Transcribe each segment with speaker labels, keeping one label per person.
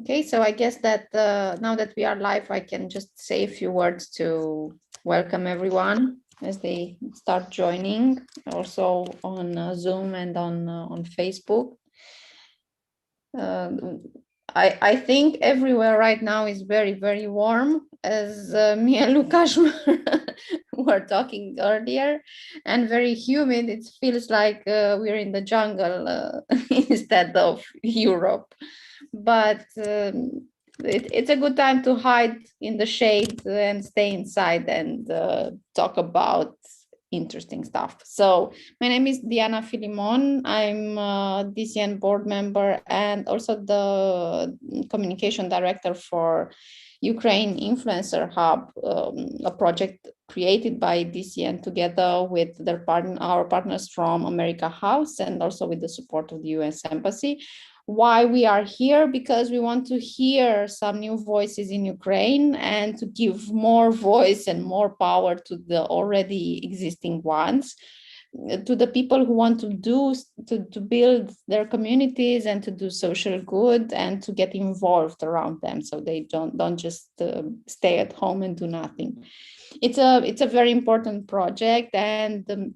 Speaker 1: Okay, so I guess that now that we are live, I can just say a few words to welcome everyone as they start joining, also on Zoom and on Facebook. I think everywhere right now is very, very warm, as me and Lukasz were talking earlier, and very humid. It feels like we're in the jungle instead of Europe. But it's a good time to hide in the shade and stay inside and talk about interesting stuff. So my name is Diana Filimon. I'm a DCN board member and also the communication director for Ukraine Influencer Hub, a project created by DCN together with our partners from America House and also with the support of the US Embassy. Why we are here? Because we want to hear some new voices in Ukraine and to give more voice and more power to the already existing ones, to the people who want to build their communities and to do social good and to get involved around them, so they don't just stay at home and do nothing. It's a very important project, and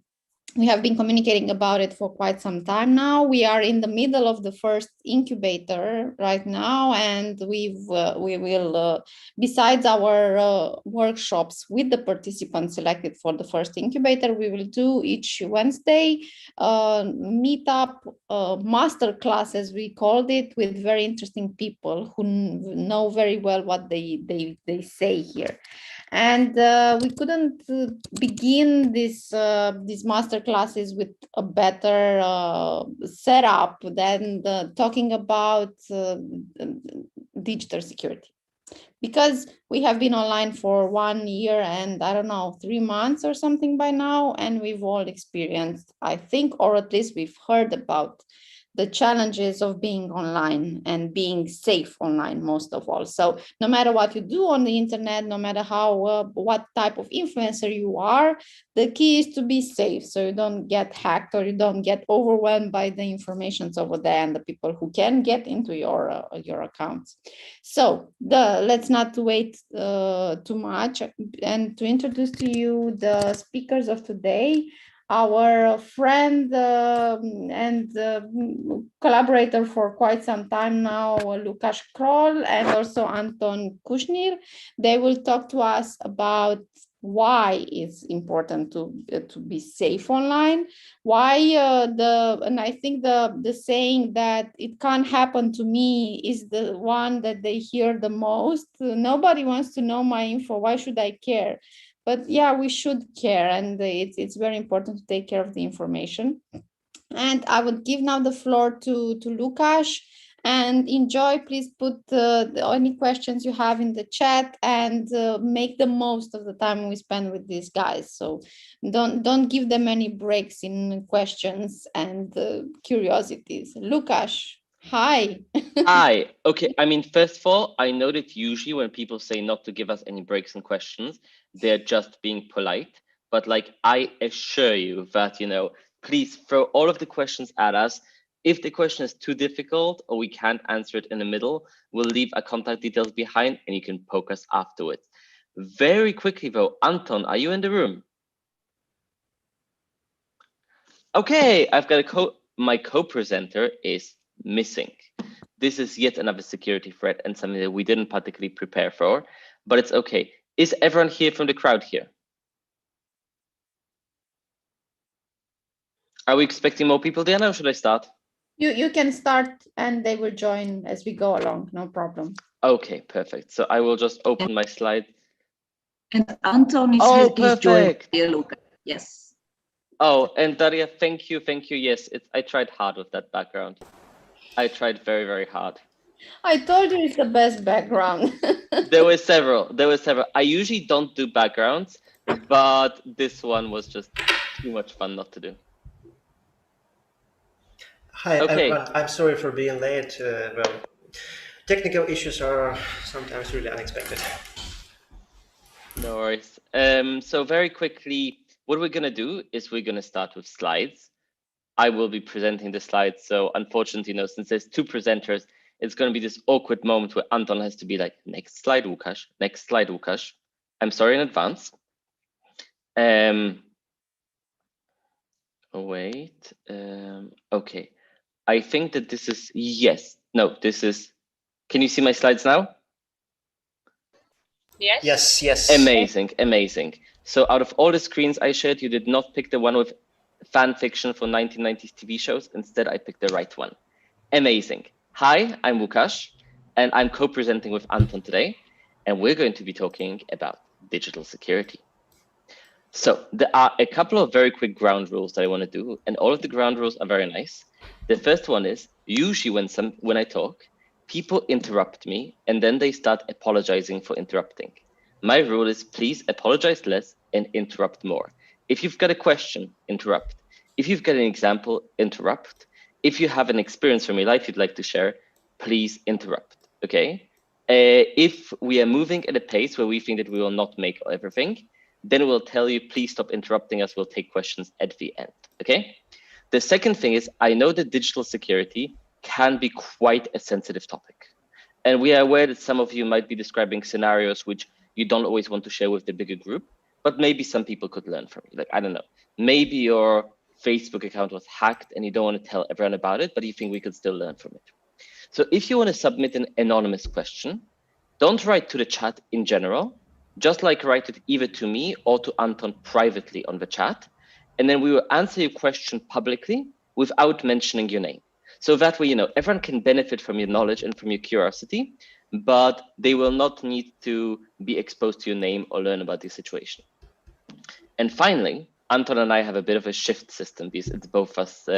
Speaker 1: we have been communicating about it for quite some time now. We are in the middle of the first incubator right now, and we will, besides our workshops with the participants selected for the first incubator, we will do each Wednesday meetup, masterclass, as we called it, with very interesting people who know very well what they say here. And we couldn't begin these master classes with a better setup than talking about digital security, because we have been online for 1 year and I don't know, 3 months or something by now, and we've all experienced, I think, or at least we've heard about the challenges of being online and being safe online, most of all. So no matter what you do on the internet, no matter how what type of influencer you are, the key is to be safe, so you don't get hacked or you don't get overwhelmed by the informations over there and the people who can get into your accounts. So let's not wait too much, and to introduce to you the speakers of today. Our friend and collaborator for quite some time now, Lukasz Krol, and also Anton Kushnir. They will talk to us about why it's important to be safe online, why and I think the saying that it can't happen to me is the one that they hear the most. Nobody wants to know my info, why should I care? But yeah, we should care, and it's very important to take care of the information. And I would give now the floor to Lukasz, and enjoy. Please put any questions you have in the chat, and make the most of the time we spend with these guys. So don't give them any breaks in questions and curiosities. Lukasz, hi.
Speaker 2: Hi. Okay. I mean, first of all, I know that usually when people say not to give us any breaks and questions, they're just being polite. But like, I assure you that, please throw all of the questions at us. If the question is too difficult or we can't answer it in the middle, we'll leave our contact details behind and you can poke us afterwards. Very quickly though, Anton, are you in the room? Okay, I've got my co-presenter is missing. This is yet another security threat and something that we didn't particularly prepare for, but it's okay. Is everyone here from the crowd here? Are we expecting more people, Diana, or should I start?
Speaker 1: You can start and they will join as we go along, no problem.
Speaker 2: Okay, perfect. So I will just open my slide.
Speaker 3: And Anton is
Speaker 2: perfect.
Speaker 3: Joined. Yes.
Speaker 2: Oh, and Daria, thank you. Yes, I tried hard with that background. I tried very, very hard.
Speaker 1: I told you it's the best background.
Speaker 2: There were several. I usually don't do backgrounds, but this one was just too much fun not to do.
Speaker 4: Hi, everyone. I'm sorry for being late. Well, technical issues are sometimes really unexpected.
Speaker 2: No worries. So very quickly, what we're going to do is we're going to start with slides. I will be presenting the slides. So unfortunately, since there's two presenters, it's going to be this awkward moment where Anton has to be like, next slide, Łukasz, next slide, Łukasz. I'm sorry in advance. Wait, okay. I think that this is, yes, no, this is, can you see my slides now?
Speaker 5: Yes.
Speaker 4: Yes, yes.
Speaker 2: Amazing, amazing. So out of all the screens I shared, you did not pick the one with fan fiction for 1990s TV shows. Instead, I picked the right one. Amazing. Hi, I'm Łukasz, and I'm co-presenting with Anton today, and we're going to be talking about digital security. So there are a couple of very quick ground rules that I want to do, and all of the ground rules are very nice. The first one is, usually when I talk, people interrupt me, and then they start apologizing for interrupting. My rule is, please apologize less and interrupt more. If you've got a question, interrupt. If you've got an example, interrupt. If you have an experience from your life you'd like to share, please interrupt, okay? If we are moving at a pace where we think that we will not make everything, then we'll tell you, please stop interrupting us. We'll take questions at the end, okay? The second thing is, I know that digital security can be quite a sensitive topic. And we are aware that some of you might be describing scenarios which you don't always want to share with the bigger group, but maybe some people could learn from you. Like, I don't know, maybe your Facebook account was hacked and you don't want to tell everyone about it, but you think we could still learn from it. So if you want to submit an anonymous question, don't write to the chat in general, just like write it either to me or to Anton privately on the chat. And then we will answer your question publicly without mentioning your name. So that way, you know, everyone can benefit from your knowledge and from your curiosity, but they will not need to be exposed to your name or learn about the situation. And finally, Anton and I have a bit of a shift system because it's both of us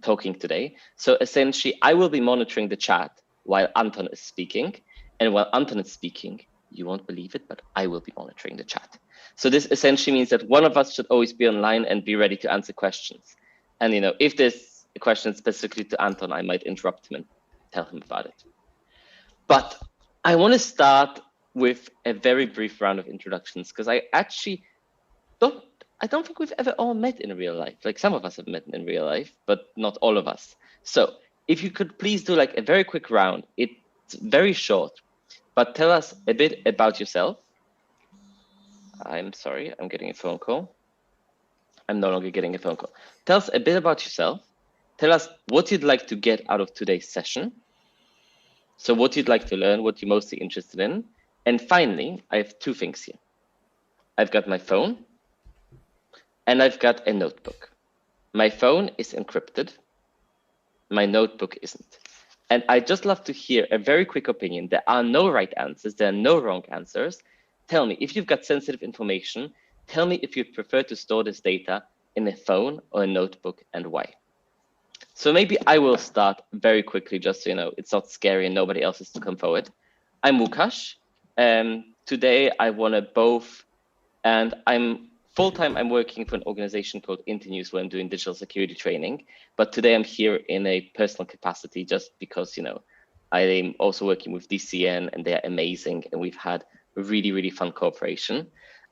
Speaker 2: talking today. So essentially, I will be monitoring the chat while Anton is speaking. And while Anton is speaking, you won't believe it, but I will be monitoring the chat. So this essentially means that one of us should always be online and be ready to answer questions. And, you know, if there's a question specifically to Anton, I might interrupt him and tell him about it. But I want to start with a very brief round of introductions, because I actually don't think we've ever all met in real life. Like, some of us have met in real life, but not all of us. So if you could please do like a very quick round. It's very short, but tell us a bit about yourself. I'm sorry, I'm getting a phone call. I'm no longer getting a phone call. Tell us a bit about yourself. Tell us what you'd like to get out of today's session. So what you'd like to learn, what you're mostly interested in. And finally, I have two things here. I've got my phone and I've got a notebook. My phone is encrypted. My notebook isn't. And I'd just love to hear a very quick opinion. There are no right answers. There are no wrong answers. Tell me, if you've got sensitive information, tell me if you'd prefer to store this data in a phone or a notebook and why. So maybe I will start very quickly, just so you know, it's not scary and nobody else is to come forward. I'm Łukasz. Today I want to both, and I'm full-time, I'm working for an organization called Internews where I'm doing digital security training. But today I'm here in a personal capacity just because, you know, I'm also working with DCN and they're amazing. And we've had really, really fun cooperation.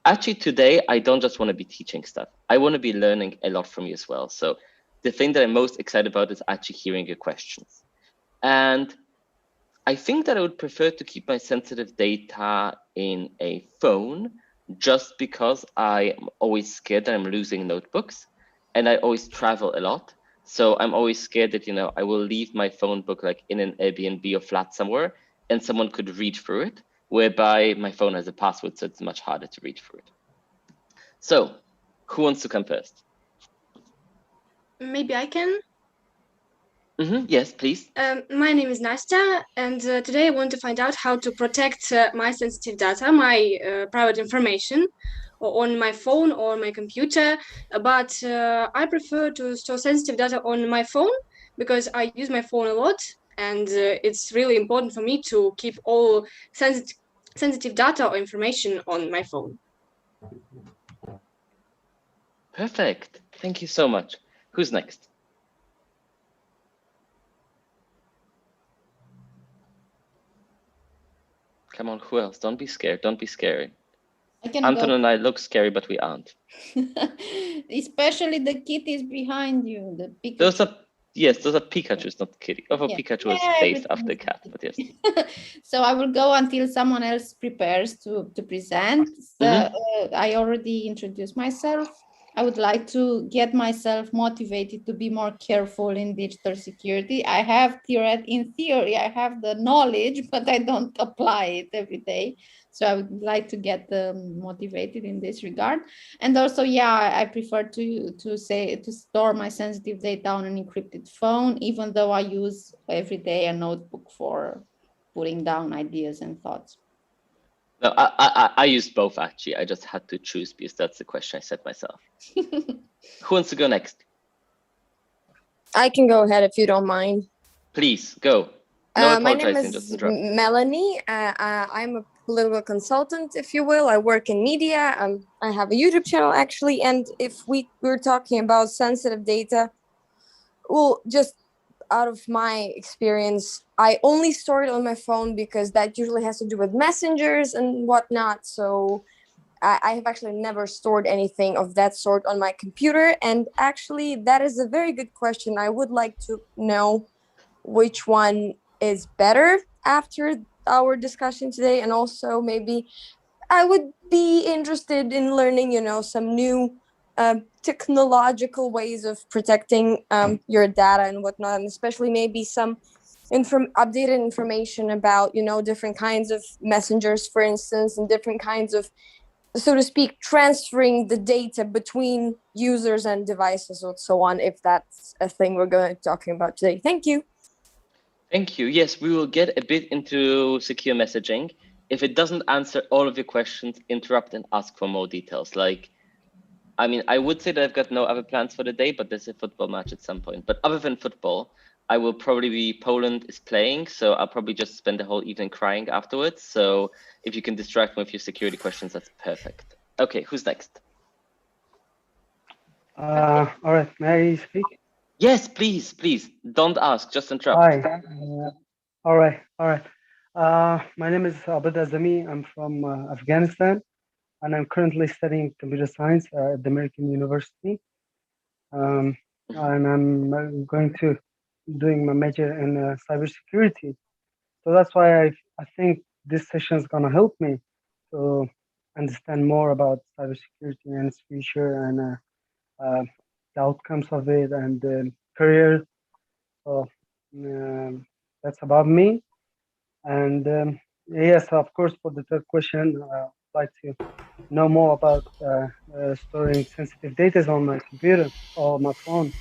Speaker 2: Actually, today, I don't just want to be teaching stuff. I want to be learning a lot from you as well. So the thing that I'm most excited about is actually hearing your questions. And I think that I would prefer to keep my sensitive data in a phone just because I am always scared that I'm losing notebooks and I always travel a lot. So I'm always scared that, you know, I will leave my phone book like in an Airbnb or flat somewhere and someone could read through it, whereby my phone has a password, so it's much harder to read through it. So who wants to come first?
Speaker 5: Maybe I can.
Speaker 2: Yes, please.
Speaker 5: My name is Nista, and today I want to find out how to protect my sensitive data, my private information, on my phone or my computer. But I prefer to store sensitive data on my phone because I use my phone a lot, and it's really important for me to keep all sensitive data or information on my phone.
Speaker 2: Perfect. Thank you so much. Who's next? Come on, who else? Don't be scared. Don't be scary. Anton and I look scary, but we aren't.
Speaker 1: Especially the kitties behind you. The
Speaker 2: Those are, yes, those are Pikachus, not kitty. Although
Speaker 1: Yeah.
Speaker 2: Pikachu is
Speaker 1: Yeah,
Speaker 2: based
Speaker 1: everything
Speaker 2: after
Speaker 1: is
Speaker 2: cat, but yes.
Speaker 1: So I will go until someone else prepares to present. So, I already introduced myself. I would like to get myself motivated to be more careful in digital security. I have in theory, I have the knowledge, but I don't apply it every day. So I would like to get motivated in this regard. And also, yeah, I prefer to store my sensitive data on an encrypted phone, even though I use every day a notebook for putting down ideas and thoughts.
Speaker 2: No, I used both actually. I just had to choose because that's the question I set myself. Who wants to go next?
Speaker 6: I can go ahead if you don't mind.
Speaker 2: Please go. No
Speaker 6: My name
Speaker 2: apologizing, just
Speaker 6: is
Speaker 2: interrupt.
Speaker 6: Melanie. I'm a political consultant, if you will. I work in media. I have a YouTube channel actually. And if we're talking about sensitive data, well, just out of my experience, I only store it on my phone because that usually has to do with messengers and whatnot. So I have actually never stored anything of that sort on my computer. And actually, that is a very good question. I would like to know which one is better after our discussion today. And also maybe I would be interested in learning, some new technological ways of protecting your data and whatnot, and especially maybe some updated information about, different kinds of messengers, for instance, and different kinds of, so to speak, transferring the data between users and devices and so on, if that's a thing we're going to be talking about today. Thank you.
Speaker 2: Thank you. Yes, we will get a bit into secure messaging. If it doesn't answer all of your questions, interrupt and ask for more details. I would say that I've got no other plans for the day, but there's a football match at some point. But other than football, I will probably be, Poland is playing, so I'll probably just spend the whole evening crying afterwards. So if you can distract me with your security questions, that's perfect. Okay, who's next?
Speaker 7: All right, may I speak?
Speaker 2: Yes, please. Don't ask, just interrupt.
Speaker 7: Hi. All right. My name is Abed. I'm from Afghanistan, and I'm currently studying computer science at the American University. And I'm going to doing my major in cybersecurity. So that's why I think this session is gonna help me to understand more about cybersecurity and its future and the outcomes of it and the career. So that's about me. And yes, of course, for the third question, I'd like to know more about storing sensitive data on my computer or my phone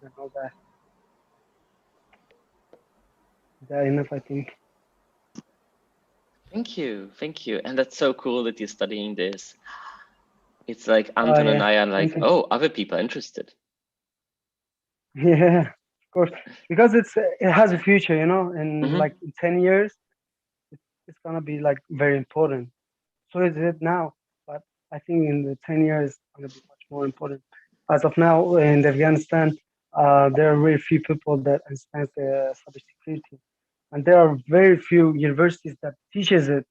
Speaker 7: and all that. Is that enough, I think?
Speaker 2: Thank you. And that's so cool that you're studying this. It's like Anton and I are like, oh, other people are interested.
Speaker 7: Yeah, of course, because it has a future, and like in 10 years, it's gonna be like very important. So is it now, but I think in the 10 years, it's gonna be much more important. As of now, in Afghanistan, there are very few people that understand the cybersecurity, and there are very few universities that teaches it.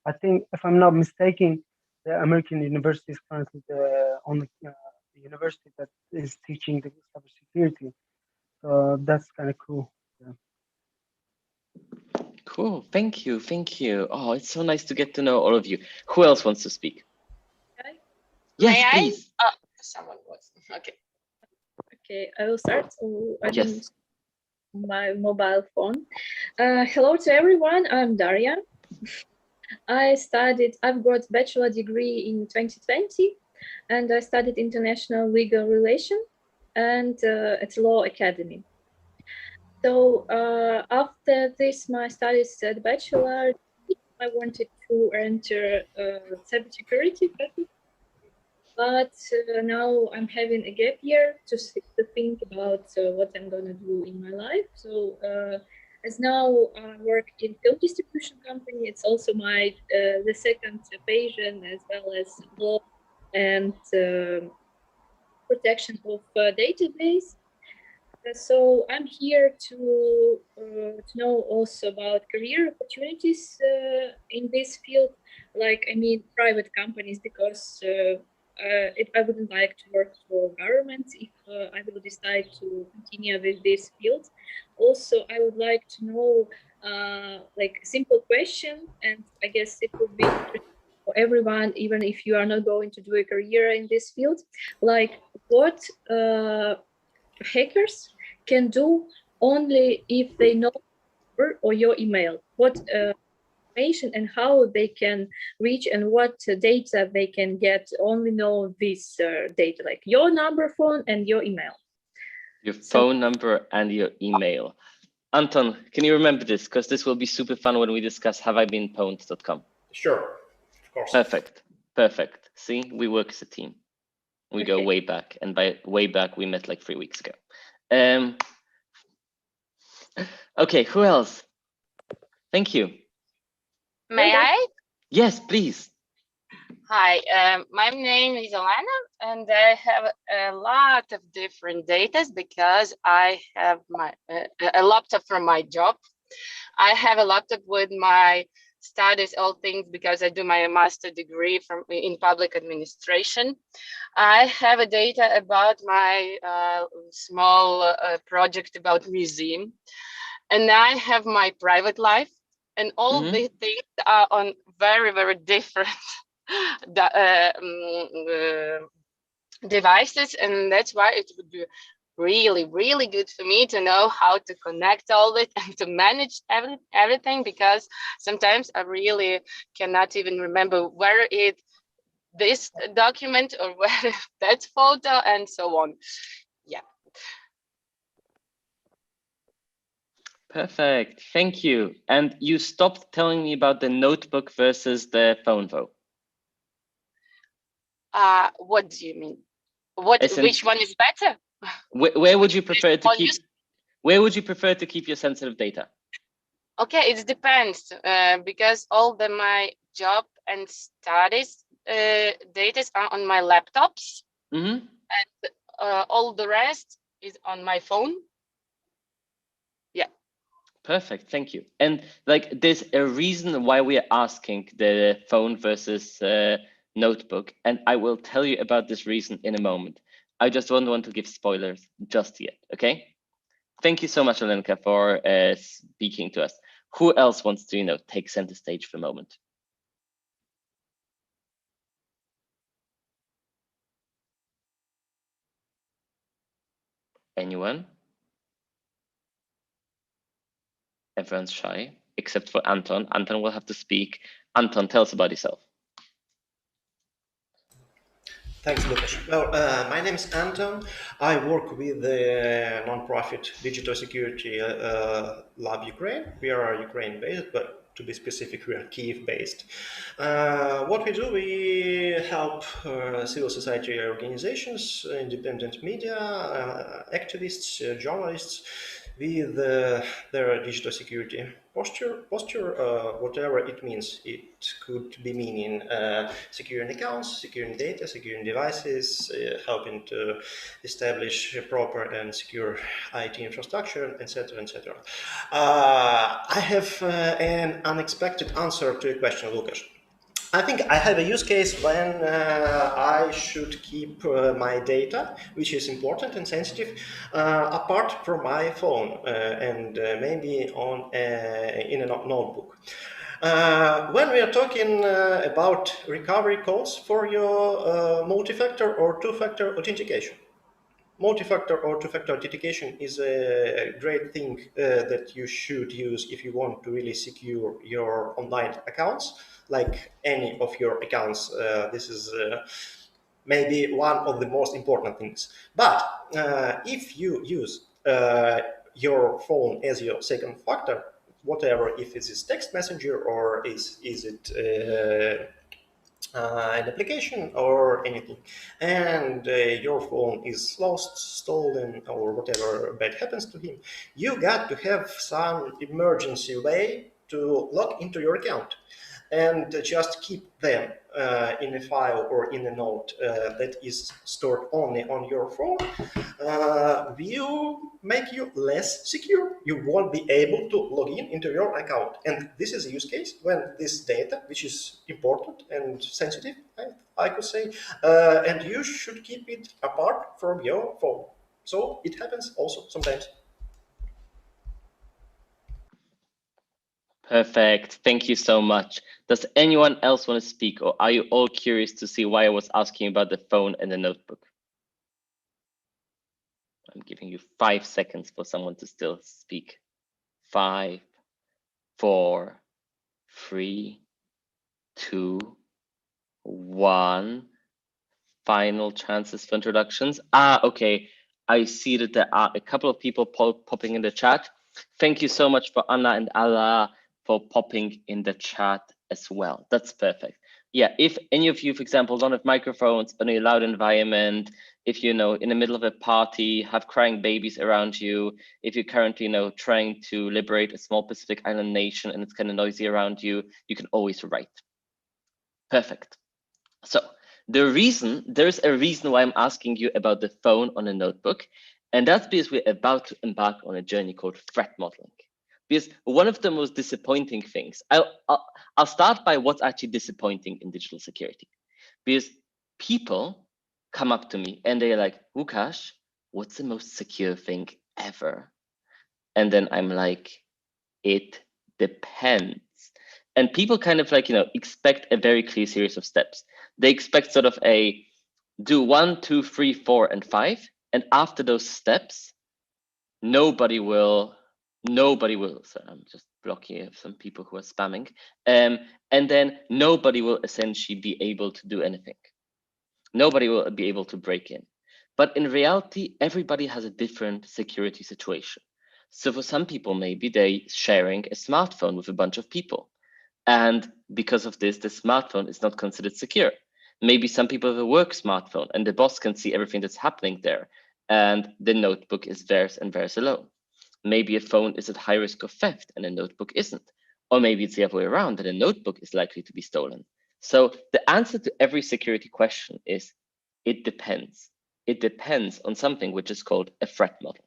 Speaker 7: I think, if I'm not mistaken, the American University is currently the only university that is teaching the cybersecurity. So that's kind of cool. Yeah.
Speaker 2: Cool. Thank you. Oh, it's so nice to get to know all of you. Who else wants to speak?
Speaker 8: Okay.
Speaker 2: Yes, please.
Speaker 8: Someone was. Okay, I will start.
Speaker 2: Yes.
Speaker 8: My mobile phone. Hello to everyone. I'm Darian. I've got bachelor degree in 2020, and I studied international legal relation and at Law Academy. So after this, my studies at bachelor, I wanted to enter cybersecurity, but now I'm having a gap year to think about what I'm gonna do in my life. So as now I work in film distribution company, it's also my the second passion, as well as law and protection of database. So I'm here to know also about career opportunities in this field, private companies, because I wouldn't like to work for government if I will decide to continue with this field. Also, I would like to know like a simple question, and I guess it would be interesting for everyone, even if you are not going to do a career in this field, like what hackers can do only if they know or your email, what information and how they can reach and what data they can get, only know this data, like your number, phone, and your email.
Speaker 2: Your phone number and your email. Anton, can you remember this? Because this will be super fun when we discuss haveibeenpwned.com.
Speaker 4: Sure, of course.
Speaker 2: Perfect, perfect. See, we work as a team. We
Speaker 8: Okay.
Speaker 2: go way back, and by way back, we met like 3 weeks ago. Okay, who else? Thank you.
Speaker 9: May I?
Speaker 2: Yes, please.
Speaker 9: Hi, my name is Alina, and I have a lot of different data because I have a laptop from my job. I have a laptop with my studies, all things, because I do my master degree in public administration. I have a data about my small project about museum, and I have my private life, and all these things are on very, very different devices, and that's why it would be really, really good for me to know how to connect all it and to manage everything, because sometimes I really cannot even remember where this document or where that photo and so on. Yeah.
Speaker 2: Perfect, thank you. And you stopped telling me about the notebook versus the phone, though.
Speaker 9: What do you mean? Which one is better?
Speaker 2: Where would you prefer to keep? Where would you prefer to keep your sensitive data?
Speaker 9: Okay, it depends because all my job and studies data are on my laptops, and all the rest is on my phone. Yeah.
Speaker 2: Perfect, thank you. And like, there's a reason why we are asking the phone versus notebook, and I will tell you about this reason in a moment. I just don't want to give spoilers just yet, okay? Thank you so much, Alenka, for speaking to us. Who else wants to, take center stage for a moment? Anyone? Everyone's shy, except for Anton. Anton will have to speak. Anton, tell us about yourself.
Speaker 4: Thanks, Lukasz. Well, my name is Anton. I work with the non-profit Digital Security Lab Ukraine. We are Ukraine-based, but to be specific, we are Kyiv-based. What we do, we help civil society organizations, independent media, activists, journalists with their digital security posture, whatever it means. It could be meaning securing accounts, securing data, securing devices, helping to establish a proper and secure IT infrastructure, etc., etc. I have an unexpected answer to your question, Lukasz. I think I have a use case when I should keep my data, which is important and sensitive, apart from my phone and maybe in a notebook. When we are talking about recovery codes for your multi-factor or two-factor authentication. Multi-factor or two-factor authentication is a great thing that you should use if you want to really secure your online accounts, like any of your accounts. This is maybe one of the most important things. But if you use your phone as your second factor, whatever, if it is text messenger or is it an application or anything, and your phone is lost, stolen, or whatever bad happens to him, you got to have some emergency way to log into your account and just keep them in a file or in a note that is stored only on your phone. Will make you less secure. You won't be able to log into your account. And this is a use case when this data, which is important and sensitive, I I could say, and you should keep it apart from your phone. So it happens also sometimes.
Speaker 2: Perfect. Thank you so much. Does anyone else want to speak, or are you all curious to see why I was asking about the phone and the notebook? I'm giving you 5 seconds for someone to still speak. 5, 4, 3, 2, 1. Final chances for introductions. Okay. I see that there are a couple of people popping in the chat. Thank you so much for Anna and Ala for popping in the chat as well. That's perfect. Yeah, if any of you, for example, don't have microphones in a loud environment, if you know in the middle of a party have crying babies around you, if you're currently trying to liberate a small Pacific Island nation and it's kind of noisy around you, you can always write. Perfect. So there's a reason why I'm asking you about the phone on a notebook, and that's because we're about to embark on a journey called threat modeling. Because one of the most disappointing things, I'll start by what's actually disappointing in digital security. Because people come up to me and they're like, Łukasz, what's the most secure thing ever? And then I'm like, it depends. And people kind of expect a very clear series of steps. They expect sort of do 1, 2, 3, 4, and 5. And after those steps, nobody will, so I'm just blocking some people who are spamming. And then nobody will essentially be able to do anything. Nobody will be able to break in. But in reality, everybody has a different security situation. So for some people, maybe they're sharing a smartphone with a bunch of people. And because of this, the smartphone is not considered secure. Maybe some people have a work smartphone and the boss can see everything that's happening there. And the notebook is theirs and theirs alone. Maybe a phone is at high risk of theft and a notebook isn't. Or maybe it's the other way around, that a notebook is likely to be stolen. So the answer to every security question is, it depends. It depends on something which is called a threat model.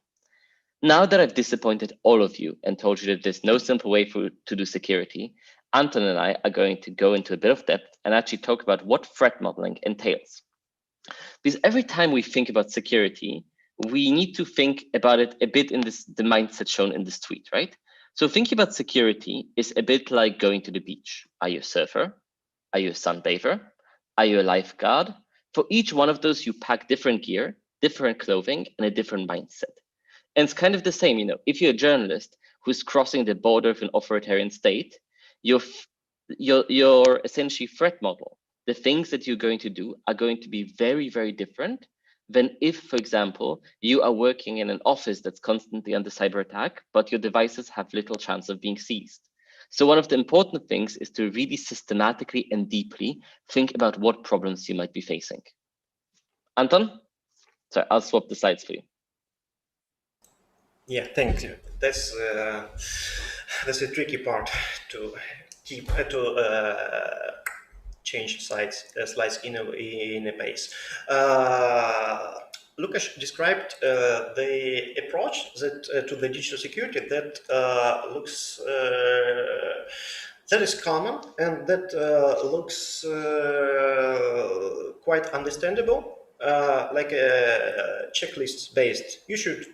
Speaker 2: Now that I've disappointed all of you and told you that there's no simple way to do security, Anton and I are going to go into a bit of depth and actually talk about what threat modeling entails. Because every time we think about security, we need to think about it a bit in the mindset shown in this tweet, right? So thinking about security is a bit like going to the beach. Are you a surfer? Are you a sunbather? Are you a lifeguard? For each one of those, you pack different gear, different clothing, and a different mindset. And it's kind of the same, if you're a journalist who's crossing the border of an authoritarian state, your essentially threat model, the things that you're going to do are going to be very, very different than if, for example, you are working in an office that's constantly under cyber attack, but your devices have little chance of being seized. So one of the important things is to really systematically and deeply think about what problems you might be facing. Anton? Sorry, I'll swap the slides for you.
Speaker 4: Yeah, thank you. That's a tricky part to keep change slides in a pace. Lukasz described the approach that to the digital security that looks that is common and that looks quite understandable, like a checklist based. You should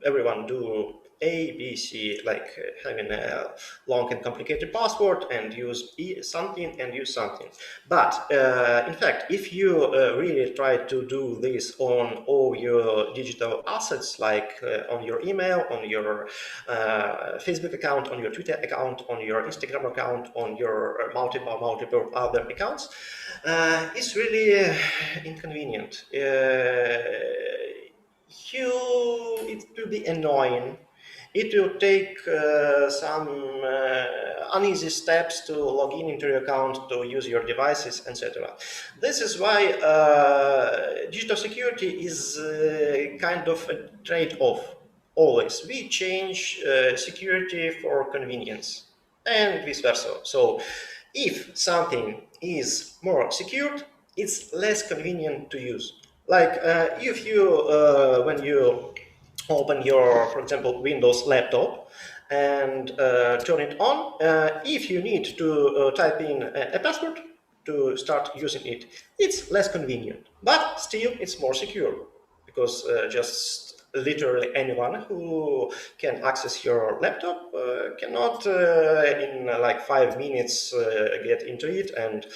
Speaker 4: everyone do A, B, C, like having a long and complicated password and use something and use something. But in fact, if you really try to do this on all your digital assets, like on your email, on your Facebook account, on your Twitter account, on your Instagram account, on your multiple other accounts, it's really inconvenient. It will be annoying. It will take some uneasy steps to log into your account, to use your devices, etc. This is why digital security is kind of a trade-off. Always, we change security for convenience and vice versa. So if something is more secured, it's less convenient to use. Like if you, when you open your, for example, Windows laptop and turn it on, if you need to type in a password, to start using it. It's less convenient, but still it's more secure, because just literally anyone who can access your laptop cannot in like 5 minutes get into it and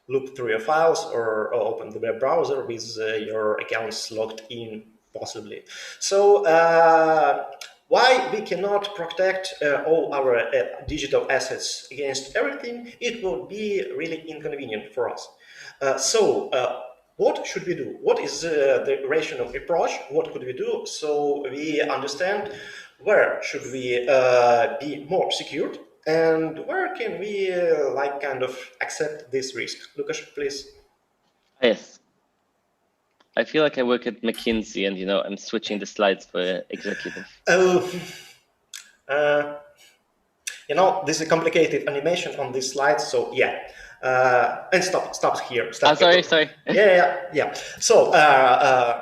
Speaker 4: look through your files or open the web browser with your accounts logged in, possibly. So why we cannot protect all our digital assets against everything? It will be really inconvenient for us. What should we do? What is the rational approach? What could we do so we understand where should we be more secured and where can we like kind of accept this risk? Lukasz, please.
Speaker 2: Yes. I feel like I work at McKinsey and, you know, I'm switching the slides for executive.
Speaker 4: Oh, you know, this is a complicated animation on this slide, so yeah. And stop here. Stop
Speaker 2: sorry.
Speaker 4: Yeah. So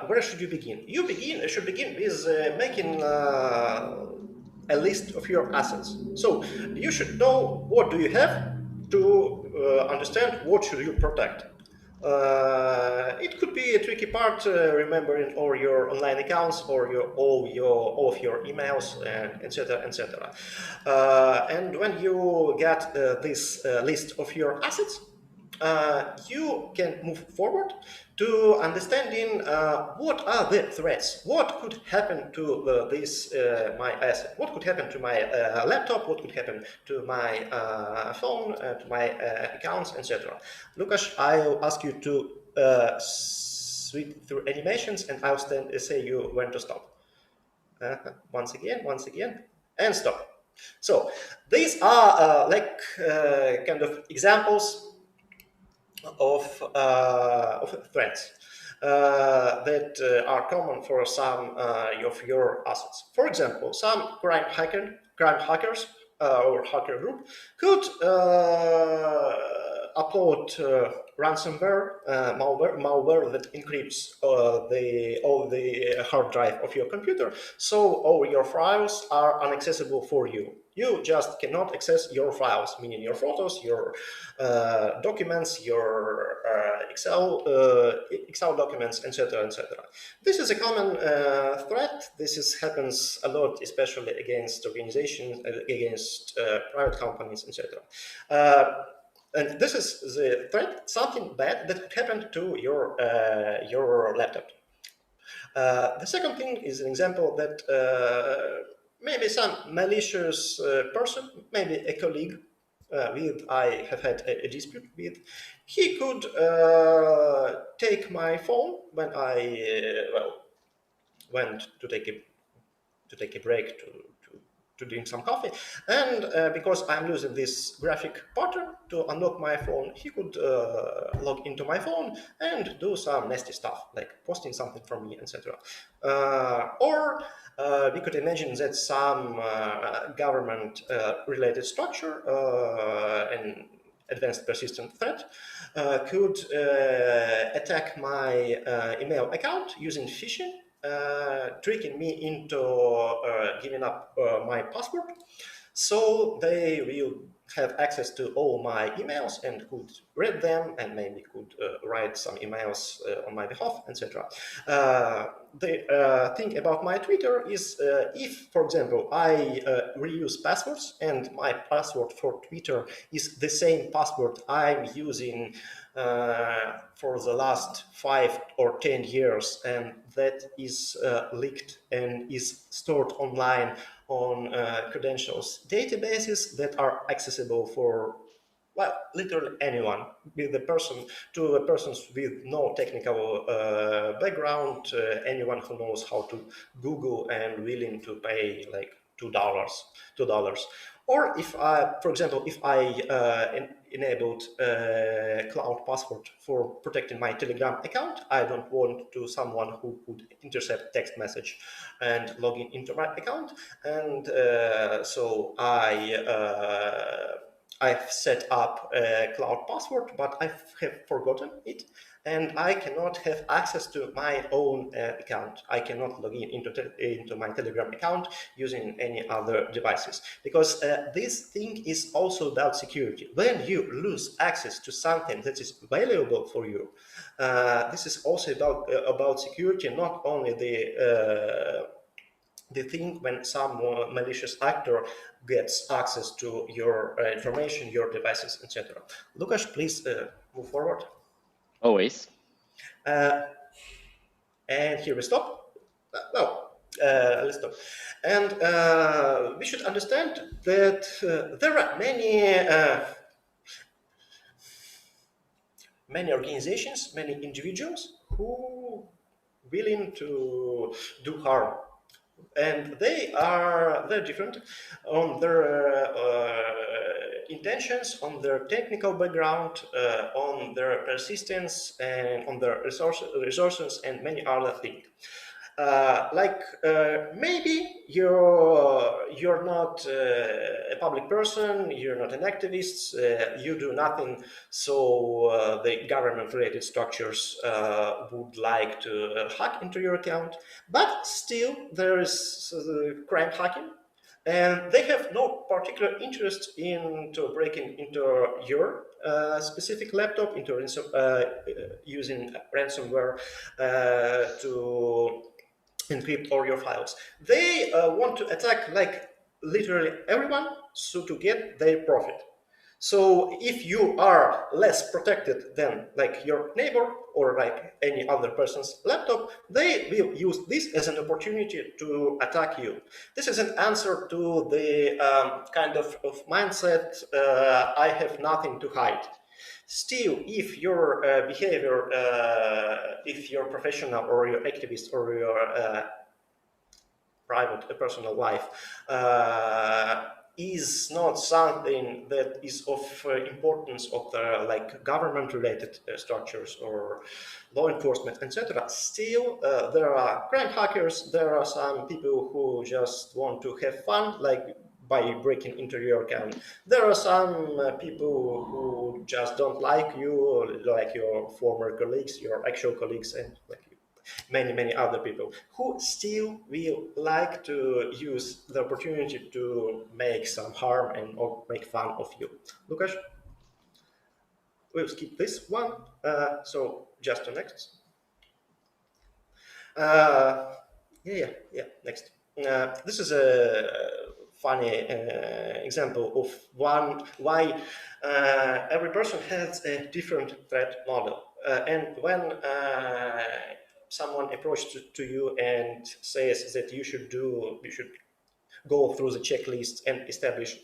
Speaker 4: where should you begin? You should begin with making a list of your assets. So you should know what do you have to understand what should you protect. It could be a tricky part, remembering all your online accounts or all of your emails, and etc. etc. And when you get this list of your assets, you can move forward to understanding what are the threats, what could happen to my asset, what could happen to my laptop, what could happen to my phone, to my accounts, etc. Lukasz, I'll ask you to sweep through animations, and I'll say you when to stop. Once again, and stop. So these are kind of examples of threats that are common for some of your assets. For example, some crime hackers or hacker group could upload ransomware, malware that encrypts all the hard drive of your computer, so all your files are inaccessible for you. You just cannot access your files, meaning your photos, your documents, your Excel documents, etc., etc. This is a common threat. This happens a lot, especially against organizations, against private companies, etc. And this is the threat, something bad that could happen to your laptop. The second thing is an example that maybe some malicious person, maybe a colleague I have had a dispute with, he could take my phone when I went to take a break to drink some coffee, and because I'm using this graphic pattern to unlock my phone, he could log into my phone and do some nasty stuff, like posting something from me, etc. Or we could imagine that some government-related structure, an advanced persistent threat, could attack my email account using phishing, tricking me into giving up my password, so they will have access to all my emails and could read them and maybe could write some emails on my behalf, etc. The thing about my Twitter is if, for example, I reuse passwords and my password for Twitter is the same password I'm using for the last 5 or 10 years, and that is leaked and is stored online on credentials databases that are accessible for, well, literally anyone, with to a person with no technical background, anyone who knows how to Google and willing to pay like $2. Or if I, for example, if I enabled cloud password for protecting my Telegram account, I don't want to someone who could intercept text message and log in into my account, and so I I've set up a cloud password, but I have forgotten it, and I cannot have access to my own account. I cannot log in into my Telegram account using any other devices, because this thing is also about security. When you lose access to something that is valuable for you, this is also about security, not only the thing when some malicious actor gets access to your information, your devices, etc. Lukasz, please move forward.
Speaker 2: Always.
Speaker 4: And here we stop. Let's stop. And we should understand that there are many organizations, many individuals who willing to do harm, and they're different on their intentions, on their technical background, on their persistence, and on their resources, and many other things. Maybe you're not a public person, you're not an activist, you do nothing, so the government-related structures would like to hack into your account, but still there is crime hacking, and they have no particular interest into breaking into your specific laptop, into using ransomware to encrypt all your files. They want to attack like literally everyone, so to get their profit. So if you are less protected than like your neighbor or like any other person's laptop, they will use this as an opportunity to attack you. This is an answer to the kind of mindset, I have nothing to hide. Still, if your behavior, if your professional or your activist or your private personal life is not something that is of importance of the like government-related structures or law enforcement, etc. Still, there are crime hackers. There are some people who just want to have fun, like by breaking into your account. There are some people who just don't like you, like your former colleagues, your actual colleagues, and like many other people who still will like to use the opportunity to make some harm and or make fun of you. Lukasz, we'll skip this one. So just to next. Next. This is a funny example of why every person has a different threat model, and when someone approaches to you and says that you should go through the checklist and establish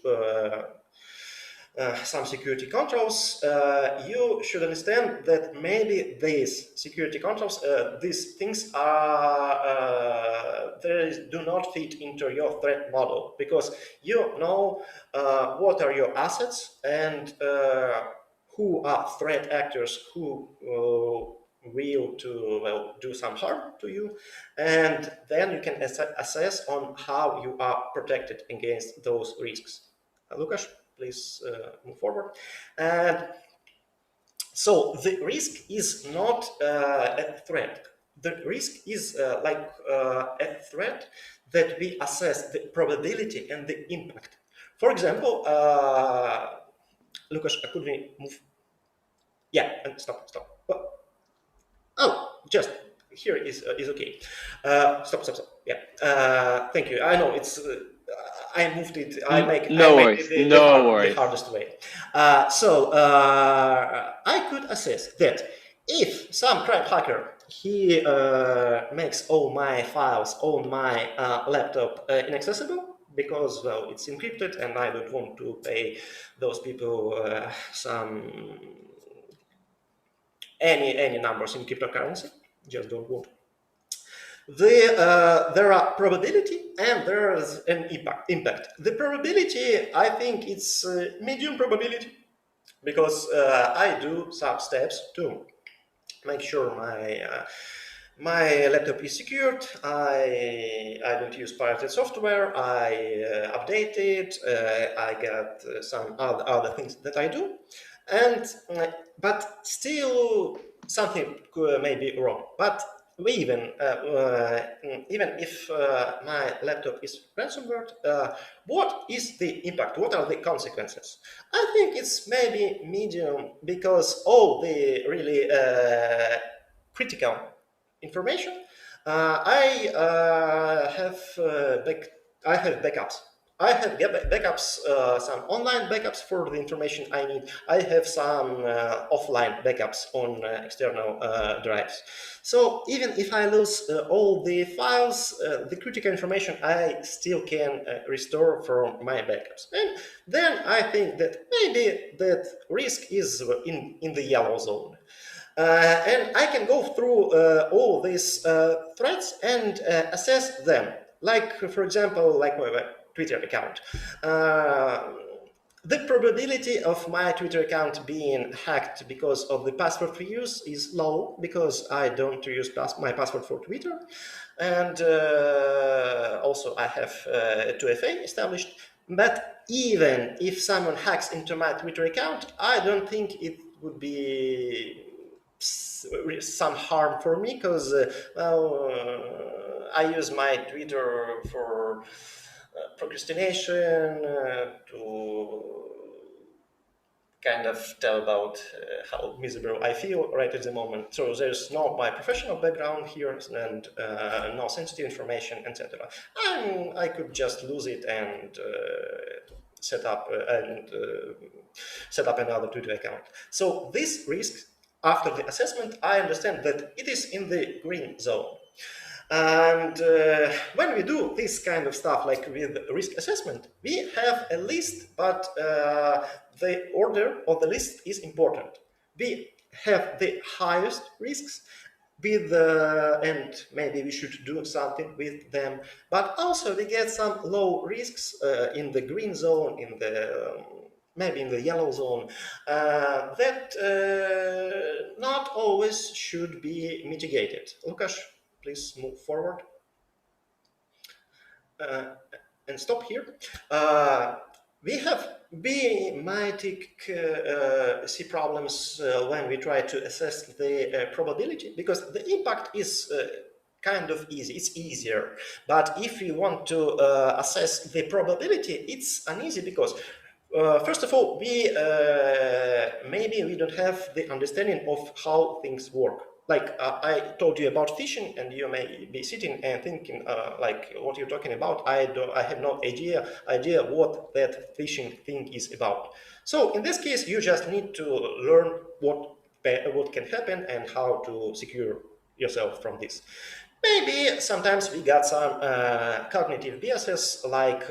Speaker 4: some security controls, you should understand that maybe these security controls, these things do not fit into your threat model, because you know what are your assets and who are threat actors who will do some harm to you, and then you can assess on how you are protected against those risks. Lukasz, please move forward. And so the risk is not a threat. The risk is a threat that we assess the probability and the impact. For example, Lukasz, could we move? Yeah, and stop. Oh, just here is okay. Stop. Yeah. Thank you. I know it's. I moved it. I made it the hardest way. So I could assess that if some crime hacker he makes all my files on my laptop inaccessible, because well, it's encrypted and I don't want to pay those people any numbers in cryptocurrency, just don't want. There are probability and there's an impact. The probability, I think it's medium probability, because I do some steps to make sure my My laptop is secured. I don't use pirated software. I update it. I got some other things that I do, and but still something may be wrong. But even if my laptop is ransomware, what is the impact? What are the consequences? I think it's maybe medium because all the really critical information. I have backups. I have backups, some online backups for the information I need. I have some offline backups on external drives. So even if I lose all the files, the critical information I still can restore from my backups. And then I think that maybe that risk is in the yellow zone. And I can go through all these threats and assess them. Like, for example, like my Twitter account. The probability of my Twitter account being hacked because of the password reuse is low, because I don't use my password for Twitter. And also I have 2FA established. But even if someone hacks into my Twitter account, I don't think it would be some harm for me, because I use my Twitter for procrastination, to kind of tell about how miserable I feel right at the moment. So there's no my professional background here, and no sensitive information, etc. I could just lose it and set up another Twitter account. So this risk, after the assessment, I understand that it is in the green zone. And when we do this kind of stuff, like with risk assessment, we have a list, but the order of the list is important. We have the highest risks with and maybe we should do something with them, but also we get some low risks in the green zone, in the maybe in the yellow zone, that not always should be mitigated. Lukasz, please move forward and stop here. We might see problems when we try to assess the probability, because the impact is kind of easy, it's easier. But if we want to assess the probability, it's uneasy, because first of all, maybe we don't have the understanding of how things work. Like I told you about phishing, and you may be sitting and thinking, like, what you're talking about. I have no idea what that phishing thing is about. So in this case, you just need to learn what can happen and how to secure yourself from this. Maybe sometimes we got some cognitive biases, like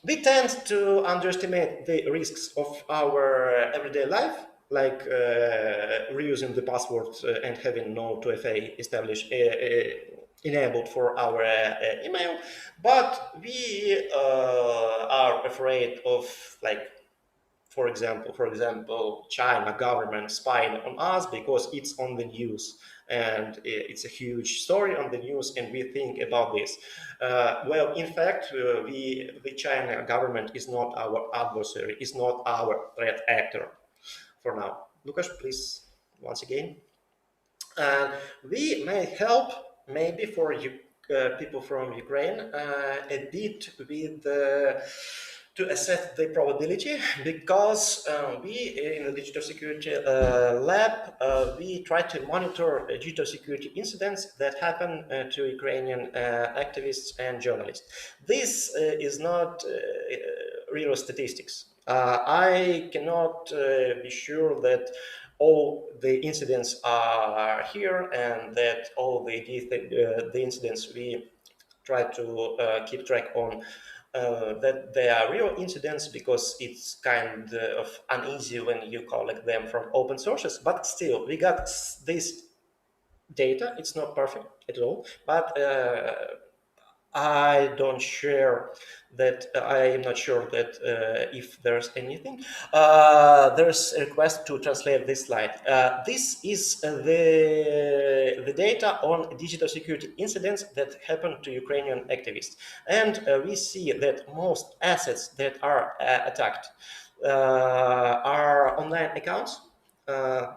Speaker 4: we tend to underestimate the risks of our everyday life, like reusing the password and having no 2FA established, enabled for our email. But we are afraid of, like, for example, China government spying on us because it's on the news, and it's a huge story on the news, and we think about this. Well, in fact, the China government is not our adversary, is not our threat actor for now. Lukasz, please, once again. We may help, maybe for people from Ukraine, a bit with to assess the probability, because we in the digital security lab, we try to monitor digital security incidents that happen to Ukrainian activists and journalists. This is not real statistics. I cannot be sure that all the incidents are here, and that all the incidents we try to keep track on, that they are real incidents, because it's kind of uneasy when you collect them from open sources. But still, we got this data. It's not perfect at all, but I don't share that. I am not sure that if there's anything. There's a request to translate this slide. This is the data on digital security incidents that happened to Ukrainian activists, and we see that most assets that are attacked are online accounts.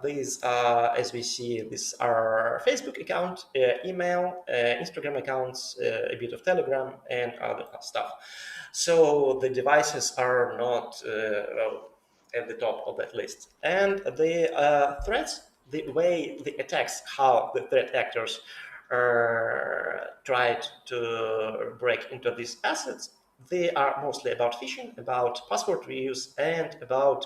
Speaker 4: These, as we see, these are Facebook account, email, Instagram accounts, a bit of Telegram, and other stuff. So the devices are not well, at the top of that list. And the threats, the way the attacks, how the threat actors tried to break into these assets, they are mostly about phishing, about password reuse, and about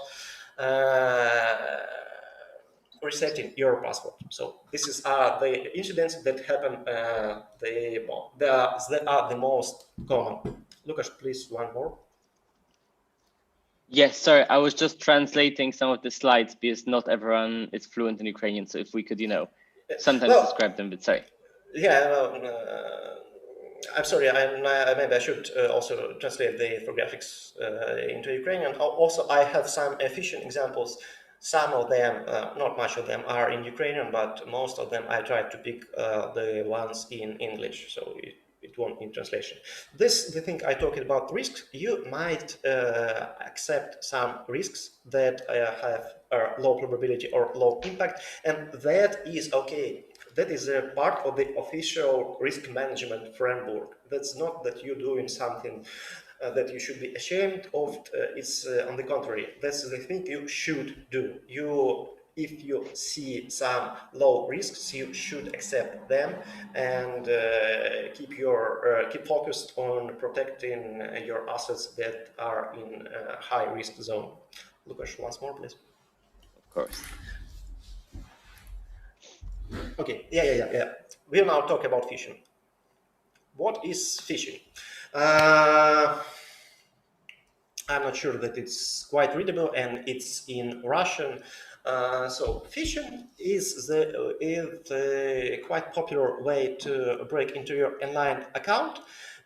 Speaker 4: resetting your password. So this is the incidents that happen. They are the most common. Lukasz, please, one more.
Speaker 2: Yes, sorry, I was just translating some of the slides because not everyone is fluent in Ukrainian. So if we could, sometimes describe them, but sorry.
Speaker 4: Yeah, I'm sorry. Maybe I should also translate the infographics into Ukrainian. Also, I have some efficient examples. Some of them, not much of them, are in Ukrainian, but most of them I tried to pick the ones in English, so it won't in translation. The thing I talked about risks. You might accept some risks that have low probability or low impact, and that is okay. That is a part of the official risk management framework. That's not that you're doing something that you should be ashamed of. It's on the contrary. That's the thing you should do. If you see some low risks, you should accept them and keep focused on protecting your assets that are in a high risk zone. Lukasz, once more, please.
Speaker 2: Of course.
Speaker 4: Okay, yeah. We'll now talk about phishing. What is phishing? I'm not sure that it's quite readable, and it's in Russian. So phishing is the quite popular way to break into your online account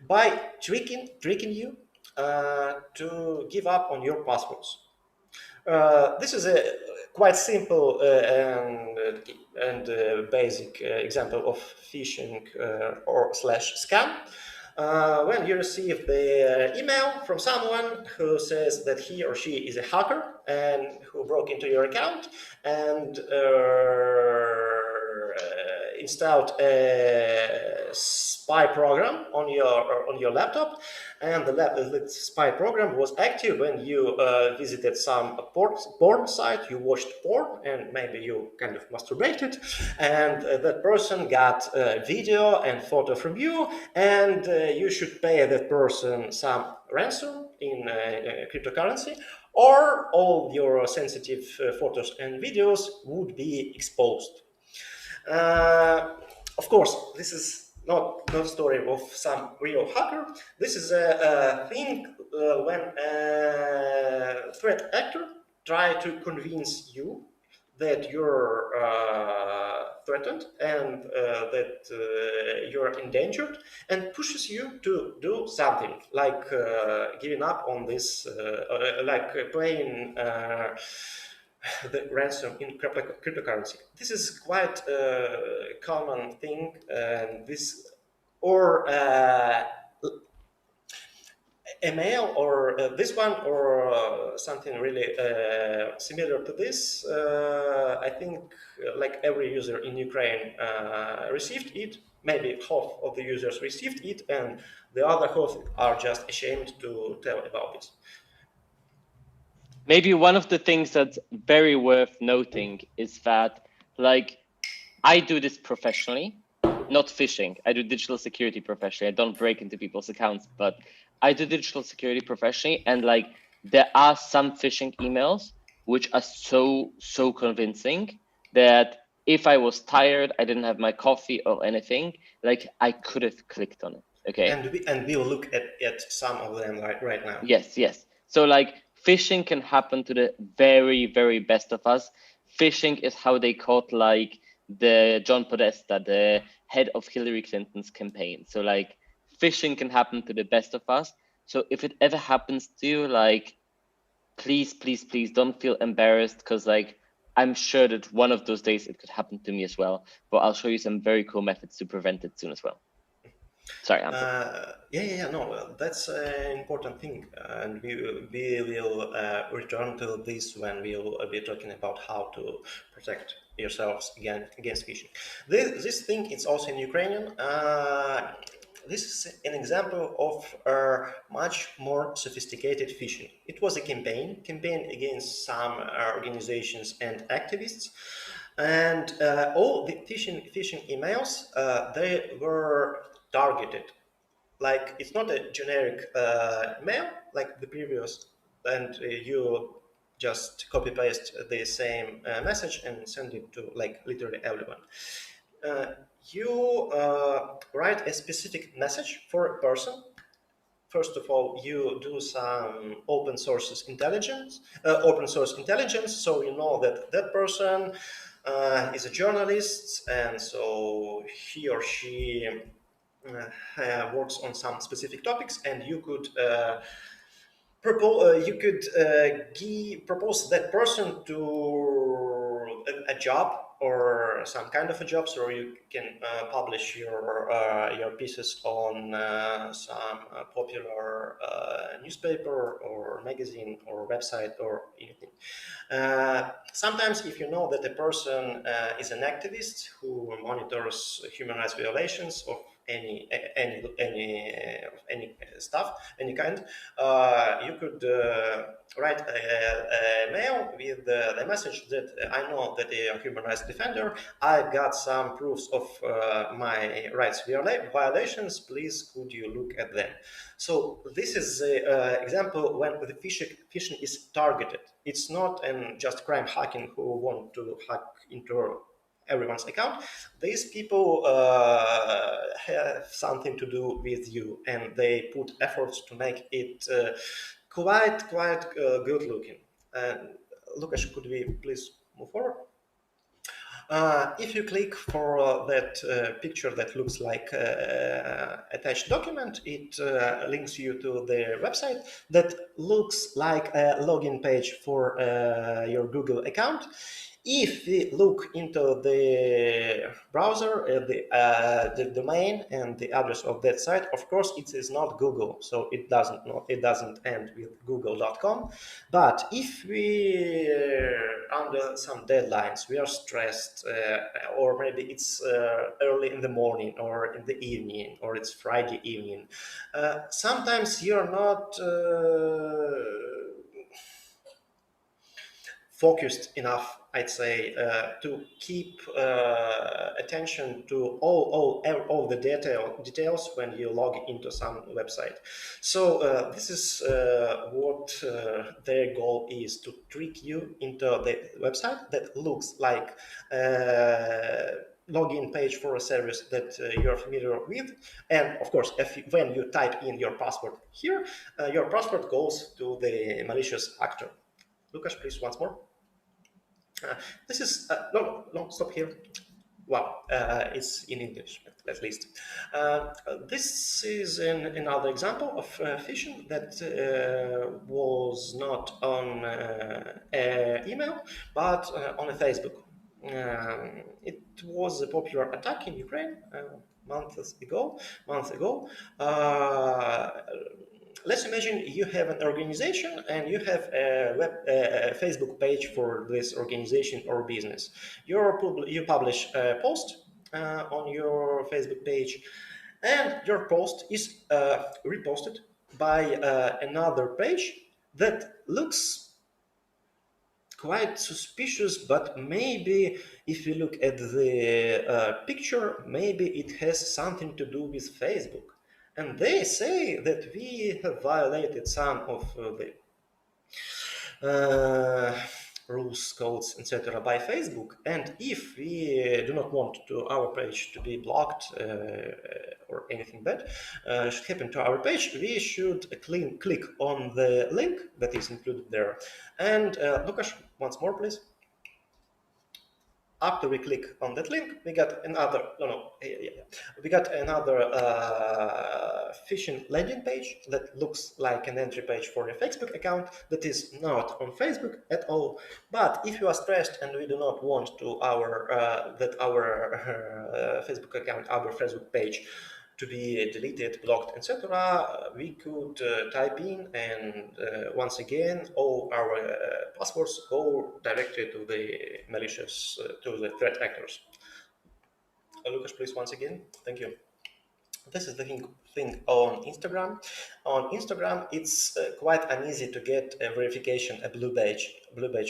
Speaker 4: by tricking you to give up on your passwords. This is a quite simple and basic example of phishing or /scam. When you receive the email from someone who says that he or she is a hacker and who broke into your account and installed a spy program on your laptop, and the spy program was active when you visited some porn site, you watched porn, and maybe you kind of masturbated, and that person got video and photo from you, and you should pay that person some ransom in cryptocurrency, or all your sensitive photos and videos would be exposed. Of course, this is not a story of some real hacker. This is a thing when a threat actor tries to convince you that you're threatened and that you're endangered, and pushes you to do something like giving up on this, like paying the ransom in cryptocurrency. This is quite a common thing, and or email or this one or something really similar to this. I think like every user in Ukraine received it. Maybe half of the users received it, and the other half are just ashamed to tell about this.
Speaker 2: Maybe one of the things that's very worth noting is that, like, I do this professionally, not phishing. I do digital security professionally. I don't break into people's accounts, but I do digital security professionally. And like, there are some phishing emails which are so convincing that if I was tired, I didn't have my coffee or anything, like I could have clicked on it. Okay.
Speaker 4: And we will look at some of them right now.
Speaker 2: Yes. So like, phishing can happen to the very, very best of us. Phishing is how they caught like the John Podesta, the head of Hillary Clinton's campaign. So like, phishing can happen to the best of us. So if it ever happens to you, like, please don't feel embarrassed, because like I'm sure that one of those days it could happen to me as well. But I'll show you some very cool methods to prevent it soon as well. Sorry,
Speaker 4: no, that's an important thing, and we will return to this when we'll be talking about how to protect yourselves against phishing. This thing is also in Ukrainian. This is an example of a much more sophisticated phishing. It was a campaign against some organizations and activists, and all the phishing emails, they were targeted. Like, it's not a generic mail like the previous, and you just copy paste the same message and send it to like literally everyone. You write a specific message for a person. First of all, you do some open source intelligence, so you know that that person is a journalist, and so he or she works on some specific topics, and you could propose that person to a job or some kind of a job, so you can publish your pieces on some popular newspaper or magazine or website or anything. Sometimes, if you know that a person is an activist who monitors human rights violations of any stuff, any kind, you could write a mail with the message that I know that a human rights defender, I got some proofs of my rights violations, please could you look at them. So this is an example when the phishing is targeted. It's not just crime hacking who want to hack into everyone's account. These people have something to do with you, and they put efforts to make it quite good looking. Lukasz, could we please move forward? If you click for that picture that looks like attached document, it links you to the website that looks like a login page for your Google account. If we look into the browser, the domain and the address of that site, of course, it is not Google, so it doesn't end with google.com. But if we under some deadlines, we are stressed, or maybe it's early in the morning or in the evening, or it's Friday evening, sometimes you're not focused enough, I'd say, to keep attention to all the details when you log into some website. So this is what their goal is, to trick you into the website that looks like login page for a service that you're familiar with. And of course, when you type in your password here, your password goes to the malicious actor. Lukasz, please, once more. This is, no, stop here. Wow, it's in English, at least. This is another example of phishing that was not on email, but on a Facebook. It was a popular attack in Ukraine months ago. Let's imagine you have an organization and you have a Facebook page for this organization or business. You publish a post on your Facebook page, and your post is reposted by another page that looks quite suspicious, but maybe if you look at the picture, maybe it has something to do with Facebook. And they say that we have violated some of the rules, codes, etc. by Facebook. And if we do not want our page to be blocked or anything bad should happen to our page, we should click on the link that is included there. And Lukasz, once more, please. after we click on that link, we got another, we got another phishing landing page that looks like an entry page for your Facebook account that is not on Facebook at all. But if you are stressed and we do not want to that our Facebook account, our Facebook page to be deleted, blocked, etc., we could type in, and once again, all our passwords go directly to the malicious, to the threat actors. Lukasz, please, once again. Thank you. This is the thing on Instagram. On Instagram, it's quite uneasy to get a verification, a blue badge